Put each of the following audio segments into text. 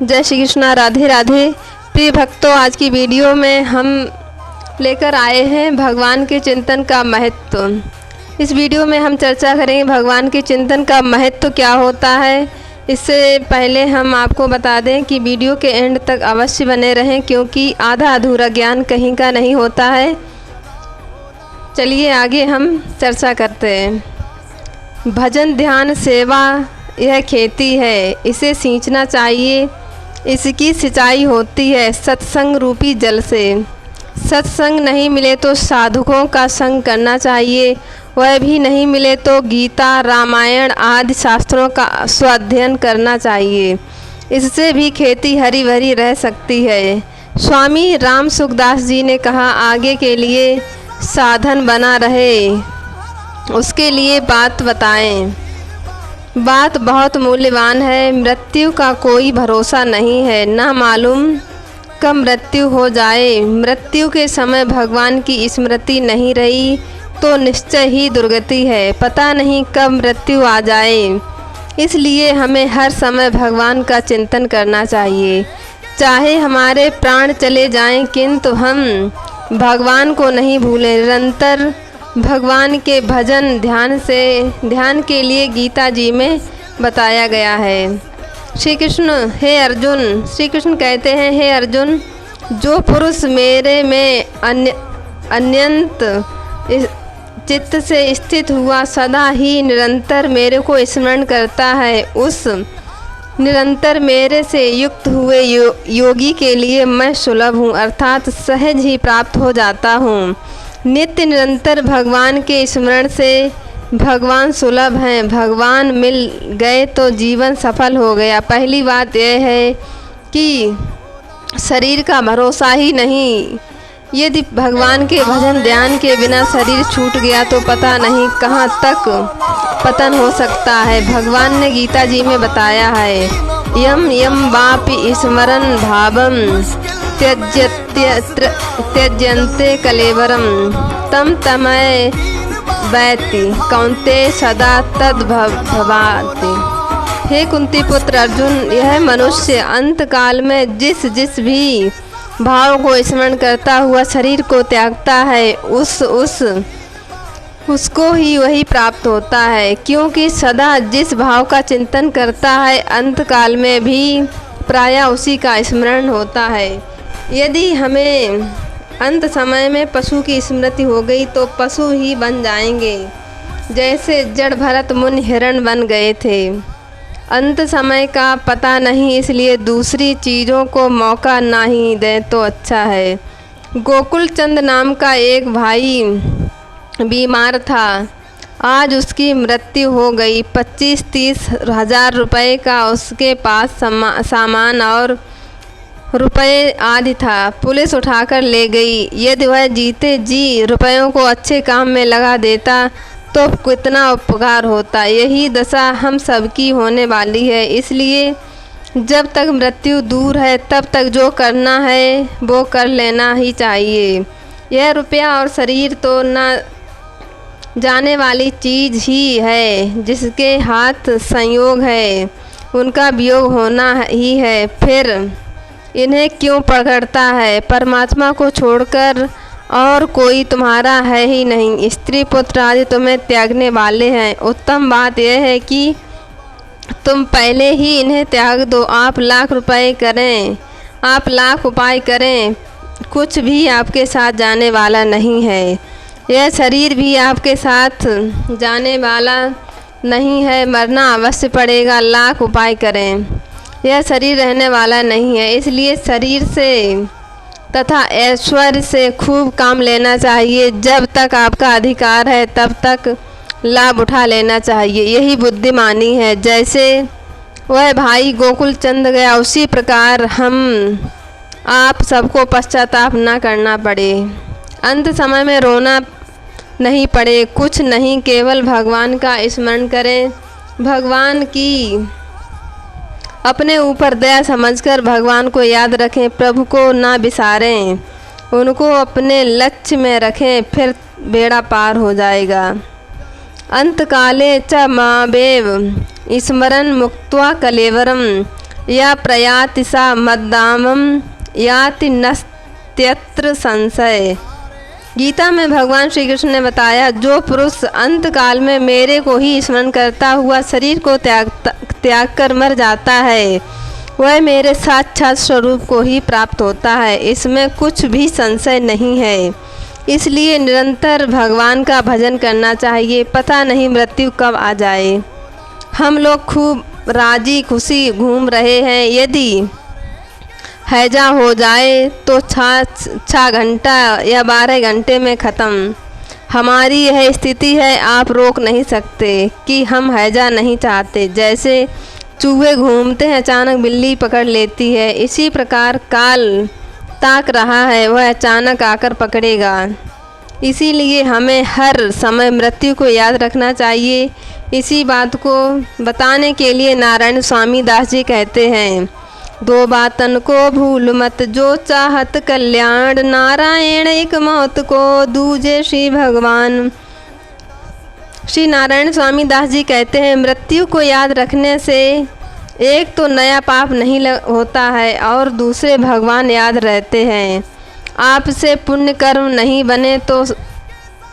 जय श्री कृष्णा, राधे राधे। प्रिय भक्तों, आज की वीडियो में हम लेकर आए हैं भगवान के चिंतन का महत्व। इस वीडियो में हम चर्चा करेंगे भगवान के चिंतन का महत्व क्या होता है। इससे पहले हम आपको बता दें कि वीडियो के एंड तक अवश्य बने रहें, क्योंकि आधा अधूरा ज्ञान कहीं का नहीं होता है। चलिए आगे हम चर्चा करते हैं। भजन, ध्यान, सेवा यह खेती है, इसे सींचना चाहिए। इसकी सिंचाई होती है सत्संग रूपी जल से। सत्संग नहीं मिले तो साधुओं का संग करना चाहिए। वह भी नहीं मिले तो गीता, रामायण आदि शास्त्रों का स्वाध्ययन करना चाहिए। इससे भी खेती हरी भरी रह सकती है। स्वामी राम सुखदास जी ने कहा, आगे के लिए साधन बना रहे, उसके लिए बात बताएं। बात बहुत मूल्यवान है। मृत्यु का कोई भरोसा नहीं है, ना मालूम कब मृत्यु हो जाए। मृत्यु के समय भगवान की स्मृति नहीं रही तो निश्चय ही दुर्गति है। पता नहीं कब मृत्यु आ जाए, इसलिए हमें हर समय भगवान का चिंतन करना चाहिए। चाहे हमारे प्राण चले जाएं, किंतु हम भगवान को नहीं भूलें। निरंतर भगवान के भजन ध्यान के लिए गीता जी में बताया गया है। श्री कृष्ण, हे अर्जुन, श्री कृष्ण कहते हैं, हे अर्जुन, जो पुरुष मेरे में अनंत चित्त से स्थित हुआ सदा ही निरंतर मेरे को स्मरण करता है, उस निरंतर मेरे से युक्त हुए योगी के लिए मैं सुलभ हूँ, अर्थात सहज ही प्राप्त हो जाता हूँ। नित्य निरंतर भगवान के स्मरण से भगवान सुलभ हैं। भगवान मिल गए तो जीवन सफल हो गया। पहली बात यह है कि शरीर का भरोसा ही नहीं। यदि भगवान के भजन ध्यान के बिना शरीर छूट गया तो पता नहीं कहाँ तक पतन हो सकता है। भगवान ने गीता जी में बताया है, यम यम वापि स्मरन् भावम त्यज्यन्ते कलेवरम तम तमय वैति कौन्ते सदा तद भवाति। हे कुंती पुत्र अर्जुन, यह मनुष्य अंत काल में जिस भी भाव को स्मरण करता हुआ शरीर को त्यागता है, उसको ही वही प्राप्त होता है। क्योंकि सदा जिस भाव का चिंतन करता है, अंत काल में भी प्रायः उसी का स्मरण होता है। यदि हमें अंत समय में पशु की स्मृति हो गई तो पशु ही बन जाएंगे, जैसे जड़ भरत मुनि हिरण बन गए थे। अंत समय का पता नहीं, इसलिए दूसरी चीज़ों को मौका ना ही दें तो अच्छा है। गोकुल चंद नाम का एक भाई बीमार था। आज उसकी मृत्यु हो गई। 25-30 हज़ार रुपये का उसके पास सामान और रुपये आदि था। पुलिस उठाकर ले गई। यदि वह जीते जी रुपयों को अच्छे काम में लगा देता तो कितना उपकार होता। यही दशा हम सबकी होने वाली है। इसलिए जब तक मृत्यु दूर है तब तक जो करना है वो कर लेना ही चाहिए। यह रुपया और शरीर तो ना जाने वाली चीज़ ही है, जिसके हाथ संयोग है उनका वियोग होना ही है। फिर इन्हें क्यों पकड़ता है? परमात्मा को छोड़कर और कोई तुम्हारा है ही नहीं। स्त्री पुत्र आदि तुम्हें त्यागने वाले हैं। उत्तम बात यह है कि तुम पहले ही इन्हें त्याग दो। आप लाख रुपए करें, आप लाख उपाय करें, कुछ भी आपके साथ जाने वाला नहीं है। यह शरीर भी आपके साथ जाने वाला नहीं है। मरना अवश्य पड़ेगा, लाख उपाय करें, यह शरीर रहने वाला नहीं है। इसलिए शरीर से तथा ऐश्वर्य से खूब काम लेना चाहिए। जब तक आपका अधिकार है तब तक लाभ उठा लेना चाहिए, यही बुद्धिमानी है। जैसे वह भाई गोकुल चंद गया, उसी प्रकार हम आप सबको पश्चाताप न करना पड़े, अंत समय में रोना नहीं पड़े। कुछ नहीं, केवल भगवान का स्मरण करें। भगवान की अपने ऊपर दया समझकर भगवान को याद रखें। प्रभु को ना बिसारें, उनको अपने लक्ष्य में रखें, फिर बेड़ा पार हो जाएगा। अंतकाले च मावेव स्मरन् मुक्त्वा कलेवरम या प्रयाति सा मद्दामम याति नस्त्यत्र संशय। गीता में भगवान श्री कृष्ण ने बताया, जो पुरुष अंत काल में मेरे को ही स्मरण करता हुआ शरीर को त्याग कर मर जाता है, वह मेरे साक्षात स्वरूप को ही प्राप्त होता है। इसमें कुछ भी संशय नहीं है। इसलिए निरंतर भगवान का भजन करना चाहिए। पता नहीं मृत्यु कब आ जाए। हम लोग खूब राजी खुशी घूम रहे हैं। यदि हैजा हो जाए तो 6 घंटा या 12 घंटे में ख़त्म। हमारी यह स्थिति है, आप रोक नहीं सकते कि हम हैजा नहीं चाहते। जैसे चूहे घूमते हैं, अचानक बिल्ली पकड़ लेती है, इसी प्रकार काल ताक रहा है, वह अचानक आकर पकड़ेगा। इसीलिए हमें हर समय मृत्यु को याद रखना चाहिए। इसी बात को बताने के लिए नारायण स्वामी दास जी कहते हैं, 2 बातन को भूल मत, जो चाहत कल्याण, नारायण एक मौत को दूजे श्री भगवान। श्री नारायण स्वामी दास जी कहते हैं, मृत्यु को याद रखने से एक तो नया पाप नहीं होता है और दूसरे भगवान याद रहते हैं। आपसे पुण्य कर्म नहीं बने तो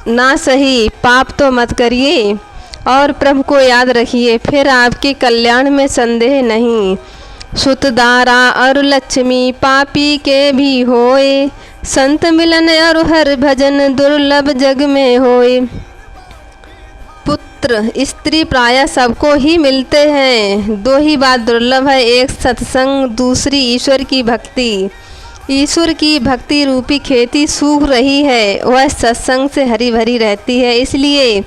ना सही, पाप तो मत करिए और प्रभु को याद रखिए, फिर आपके कल्याण में संदेह नहीं। सुतदारा और लक्ष्मी पापी के भी होए, संत मिलन और हर भजन दुर्लभ जग में होए। पुत्र स्त्री प्रायः सबको ही मिलते हैं, 2 ही बात दुर्लभ है, एक सत्संग, दूसरी ईश्वर की भक्ति। ईश्वर की भक्ति रूपी खेती सूख रही है, वह सत्संग से हरी भरी रहती है। इसलिए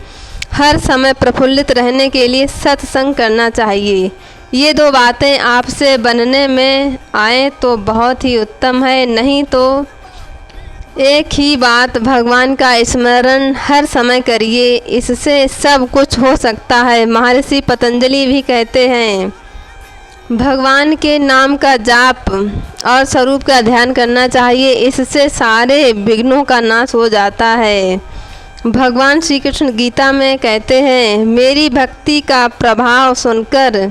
हर समय प्रफुल्लित रहने के लिए सत्संग करना चाहिए। ये 2 बातें आपसे बनने में आए तो बहुत ही उत्तम है, नहीं तो एक ही बात, भगवान का स्मरण हर समय करिए, इससे सब कुछ हो सकता है। महर्षि पतंजलि भी कहते हैं, भगवान के नाम का जाप और स्वरूप का ध्यान करना चाहिए, इससे सारे विघ्नों का नाश हो जाता है। भगवान श्री कृष्ण गीता में कहते हैं, मेरी भक्ति का प्रभाव सुनकर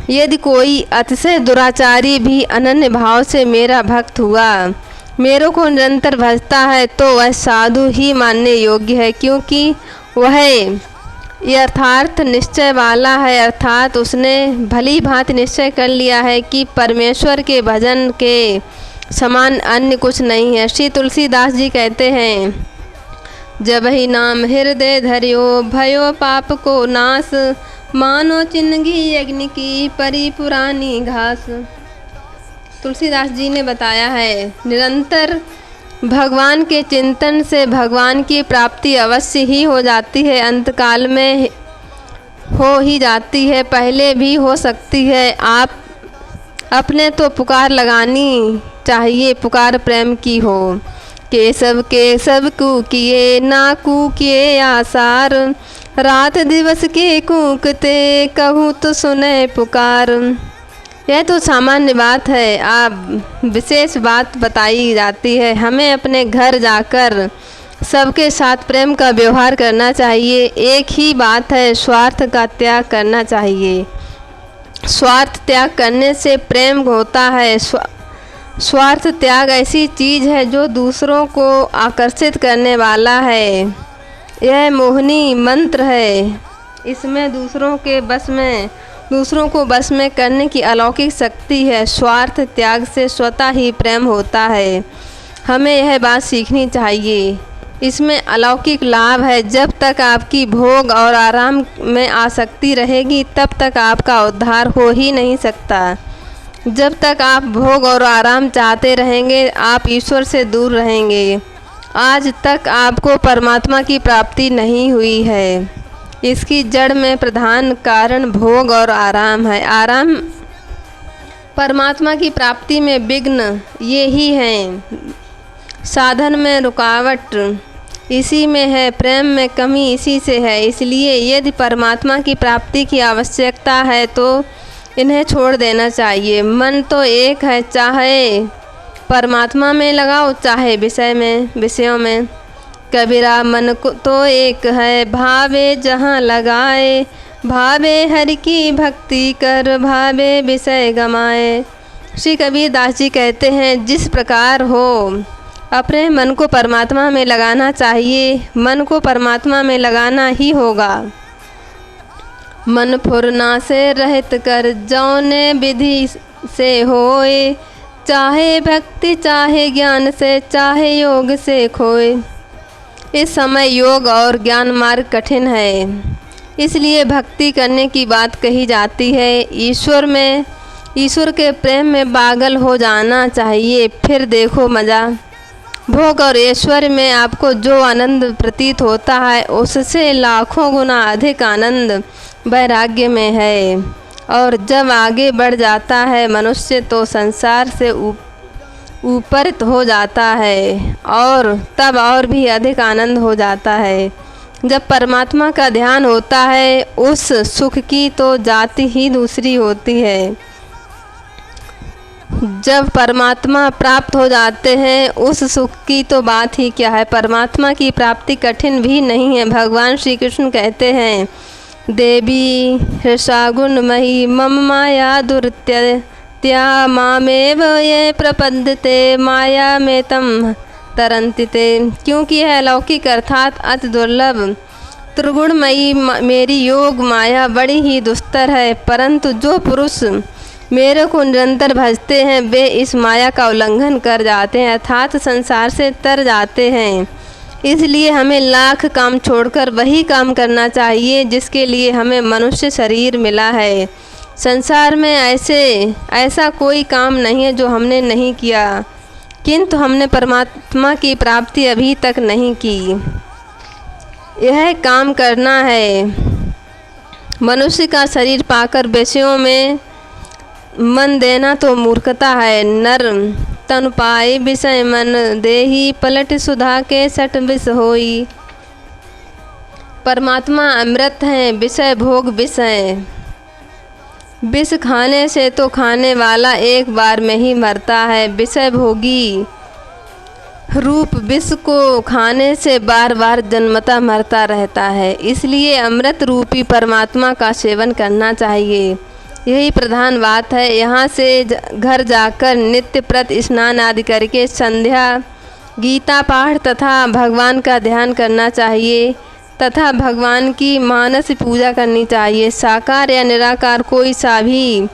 यदि कोई अतिशय दुराचारी भी अनन्य भाव से मेरा भक्त हुआ, मेरे को निरंतर भजता है, तो वह साधु ही मानने योग्य है, क्योंकि वह यथार्थ निश्चय वाला है। अर्थात उसने भली भांति निश्चय कर लिया है कि परमेश्वर के भजन के समान अन्य कुछ नहीं है। श्री तुलसीदास जी कहते हैं, जब ही नाम हृदय धरियो, भयो पाप को नाश, मानो चिन्हगी अग्नि की परी पुरानी घास। तुलसीदास जी ने बताया है, निरंतर भगवान के चिंतन से भगवान की प्राप्ति अवश्य ही हो जाती है। अंतकाल में हो ही जाती है, पहले भी हो सकती है। आप अपने तो पुकार लगानी चाहिए, पुकार प्रेम की हो। केशव केशव कू किए ना कू किए आसार, रात दिवस के कूकते कहूँ तो सुने पुकार। यह तो सामान्य बात है, आप विशेष बात बताई जाती है। हमें अपने घर जाकर सबके साथ प्रेम का व्यवहार करना चाहिए। एक ही बात है, स्वार्थ का त्याग करना चाहिए। स्वार्थ त्याग करने से प्रेम होता है। स्वार्थ त्याग ऐसी चीज़ है जो दूसरों को आकर्षित करने वाला है। यह मोहिनी मंत्र है, इसमें दूसरों को बस में करने की अलौकिक शक्ति है। स्वार्थ त्याग से स्वतः ही प्रेम होता है। हमें यह बात सीखनी चाहिए, इसमें अलौकिक लाभ है। जब तक आपकी भोग और आराम में आसक्ति रहेगी, तब तक आपका उद्धार हो ही नहीं सकता। जब तक आप भोग और आराम चाहते रहेंगे, आप ईश्वर से दूर रहेंगे। आज तक आपको परमात्मा की प्राप्ति नहीं हुई है, इसकी जड़ में प्रधान कारण भोग और आराम है। आराम परमात्मा की प्राप्ति में विघ्न ये ही हैं। साधन में रुकावट इसी में है, प्रेम में कमी इसी से है। इसलिए यदि परमात्मा की प्राप्ति की आवश्यकता है तो इन्हें छोड़ देना चाहिए। मन तो एक है, चाहे परमात्मा में लगाओ चाहे विषयों में। कबीरा मन को तो एक है, भावे जहाँ लगाए, भावे हरि की भक्ति कर, भावे विषय गमाए। श्री कबीर दास जी कहते हैं, जिस प्रकार हो अपने मन को परमात्मा में लगाना चाहिए, मन को परमात्मा में लगाना ही होगा। मन फुरना से रहित कर, जौने विधि से होए, चाहे भक्ति चाहे ज्ञान से, चाहे योग से खोए। इस समय योग और ज्ञान मार्ग कठिन है, इसलिए भक्ति करने की बात कही जाती है। ईश्वर के प्रेम में पागल हो जाना चाहिए, फिर देखो मज़ा। भोग और ऐश्वर्य में आपको जो आनंद प्रतीत होता है, उससे लाखों गुना अधिक आनंद वैराग्य में है। और जब आगे बढ़ जाता है मनुष्य, तो संसार से ऊपर हो जाता है, और तब और भी अधिक आनंद हो जाता है। जब परमात्मा का ध्यान होता है, उस सुख की तो जाति ही दूसरी होती है। जब परमात्मा प्राप्त हो जाते हैं, उस सुख की तो बात ही क्या है। परमात्मा की प्राप्ति कठिन भी नहीं है। भगवान श्री कृष्ण कहते हैं, देवी हृषागुणमयी मम माया दुर्त्या, मामेव ये प्रपद्यते माया में तम तरन्ति ते। क्योंकि यह अलौकिक अर्थात अति दुर्लभ त्रिगुणमयी मेरी योग माया बड़ी ही दुस्तर है, परंतु जो पुरुष मेरे को निरंतर भजते हैं, वे इस माया का उल्लंघन कर जाते हैं, अर्थात संसार से तर जाते हैं। इसलिए हमें लाख काम छोड़कर वही काम करना चाहिए जिसके लिए हमें मनुष्य शरीर मिला है। संसार में ऐसा कोई काम नहीं है जो हमने नहीं किया, किंतु हमने परमात्मा की प्राप्ति अभी तक नहीं की। यह काम करना है। मनुष्य का शरीर पाकर विषयों में मन देना तो मूर्खता है। नर तनु पाए विषय मन देही, पलट सुधा के सट विष होई। परमात्मा अमृत हैं, विषय भोग विषय। विष खाने से तो खाने वाला एक बार में ही मरता है, विषय भोगी रूप विष को खाने से बार बार जन्मता मरता रहता है। इसलिए अमृत रूपी परमात्मा का सेवन करना चाहिए, यही प्रधान बात है। यहाँ से घर जाकर नित्य प्रत स्नान आदि करके संध्या गीता पाठ तथा भगवान का ध्यान करना चाहिए, तथा भगवान की मानस पूजा करनी चाहिए। साकार या निराकार कोई सा भी